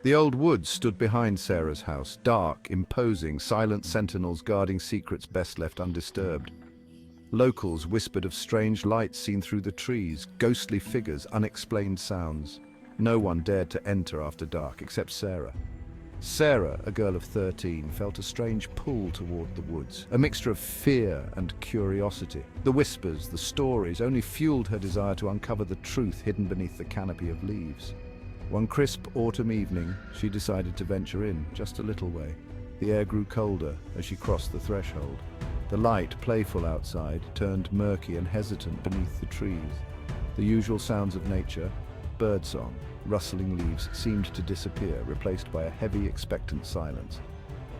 The old woods stood behind Sarah's house, dark, imposing, silent sentinels guarding secrets best left undisturbed. Locals whispered of strange lights seen through the trees, ghostly figures, unexplained sounds. No one dared to enter after dark, except Sarah. Sarah, a girl of 13, felt a strange pull toward the woods, a mixture of fear and curiosity. The whispers, the stories, only fueled her desire to uncover the truth hidden beneath the canopy of leaves. One crisp autumn evening, she decided to venture in, just a little way. The air grew colder as she crossed the threshold. The light, playful outside, turned murky and hesitant beneath the trees. The usual sounds of nature, birdsong, rustling leaves, seemed to disappear, replaced by a heavy, expectant silence.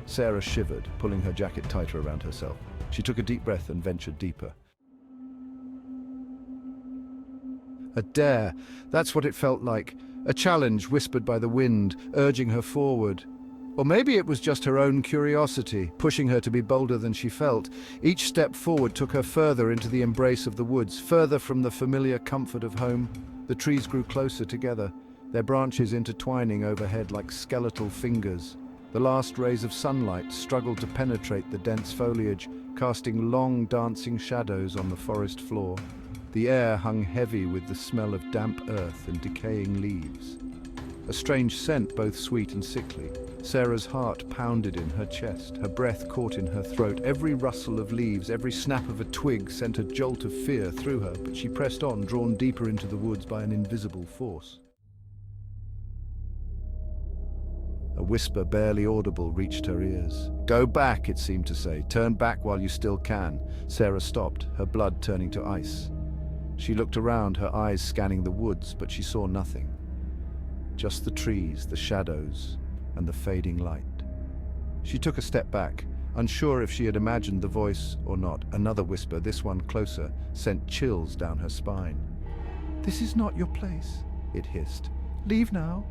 Sarah shivered, pulling her jacket tighter around herself. She took a deep breath and ventured deeper. A dare, that's what it felt like. A challenge whispered by the wind, urging her forward. Or maybe it was just her own curiosity, pushing her to be bolder than she felt. Each step forward took her further into the embrace of the woods, further from the familiar comfort of home. The trees grew closer together, their branches intertwining overhead like skeletal fingers. The last rays of sunlight struggled to penetrate the dense foliage, casting long, dancing shadows on the forest floor. The air hung heavy with the smell of damp earth and decaying leaves. A strange scent, both sweet and sickly. Sarah's heart pounded in her chest, her breath caught in her throat. Every rustle of leaves, every snap of a twig sent a jolt of fear through her, but she pressed on, drawn deeper into the woods by an invisible force. A whisper barely audible reached her ears. "Go back," it seemed to say. "Turn back while you still can." Sarah stopped, her blood turning to ice. She looked around, her eyes scanning the woods, but she saw nothing. Just the trees, the shadows, and the fading light. She took a step back, unsure if she had imagined the voice or not. Another whisper, this one closer, sent chills down her spine. "This is not your place," it hissed. "Leave now."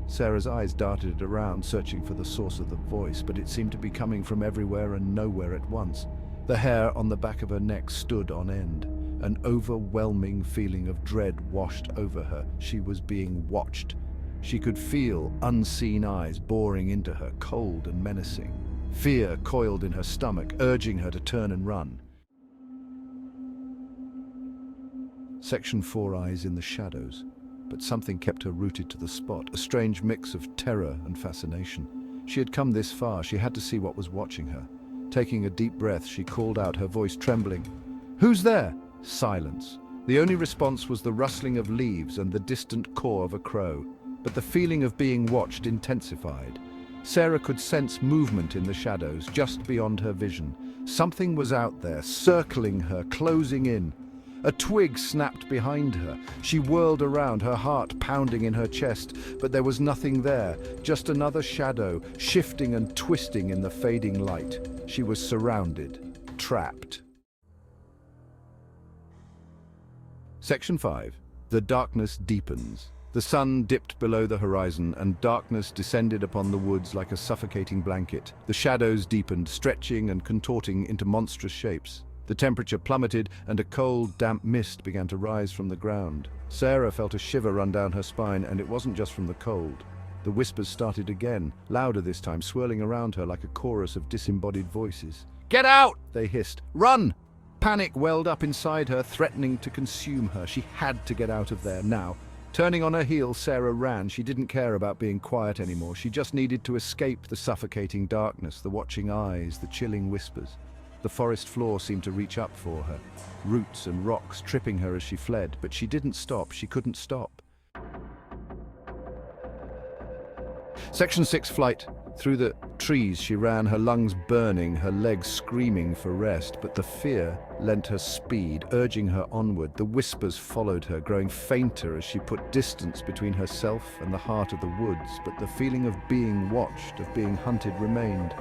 Sarah's eyes darted around, searching for the source of the voice, but it seemed to be coming from everywhere and nowhere at once. The hair on the back of her neck stood on end. An overwhelming feeling of dread washed over her. She was being watched. She could feel unseen eyes boring into her, cold and menacing. Fear coiled in her stomach, urging her to turn and run. Section 4 eyes in the shadows, but something kept her rooted to the spot, a strange mix of terror and fascination. She had come this far, she had to see what was watching her. Taking a deep breath, she called out, her voice trembling. "Who's there?" Silence. The only response was the rustling of leaves and the distant caw of a crow. But the feeling of being watched intensified. Sarah could sense movement in the shadows, just beyond her vision. Something was out there, circling her, closing in. A twig snapped behind her. She whirled around, her heart pounding in her chest, but there was nothing there, just another shadow, shifting and twisting in the fading light. She was surrounded, trapped. Section 5. The darkness deepens. The sun dipped below the horizon, and darkness descended upon the woods like a suffocating blanket. The shadows deepened, stretching and contorting into monstrous shapes. The temperature plummeted, and a cold, damp mist began to rise from the ground. Sarah felt a shiver run down her spine, and it wasn't just from the cold. The whispers started again, louder this time, swirling around her like a chorus of disembodied voices. "Get out!" they hissed. "Run!" Panic welled up inside her, threatening to consume her. She had to get out of there now. Turning on her heel, Sarah ran. She didn't care about being quiet anymore. She just needed to escape the suffocating darkness, the watching eyes, the chilling whispers. The forest floor seemed to reach up for her, roots and rocks tripping her as she fled, but she didn't stop. She couldn't stop. Section 6 flight. Through the trees she ran, her lungs burning, her legs screaming for rest, but the fear lent her speed, urging her onward. The whispers followed her, growing fainter as she put distance between herself and the heart of the woods, but the feeling of being watched, of being hunted, remained.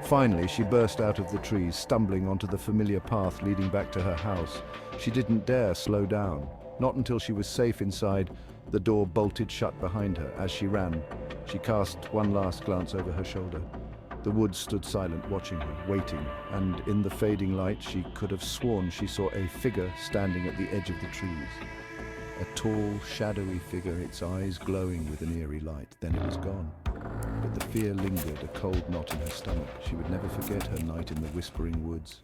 Finally, she burst out of the trees, stumbling onto the familiar path leading back to her house. She didn't dare slow down, not until she was safe inside. The door bolted shut behind her. As she ran, she cast one last glance over her shoulder. The woods stood silent, watching her, waiting, and in the fading light she could have sworn she saw a figure standing at the edge of the trees. A tall, shadowy figure, its eyes glowing with an eerie light. Then it was gone. But the fear lingered, a cold knot in her stomach. She would never forget her night in the Whispering Woods.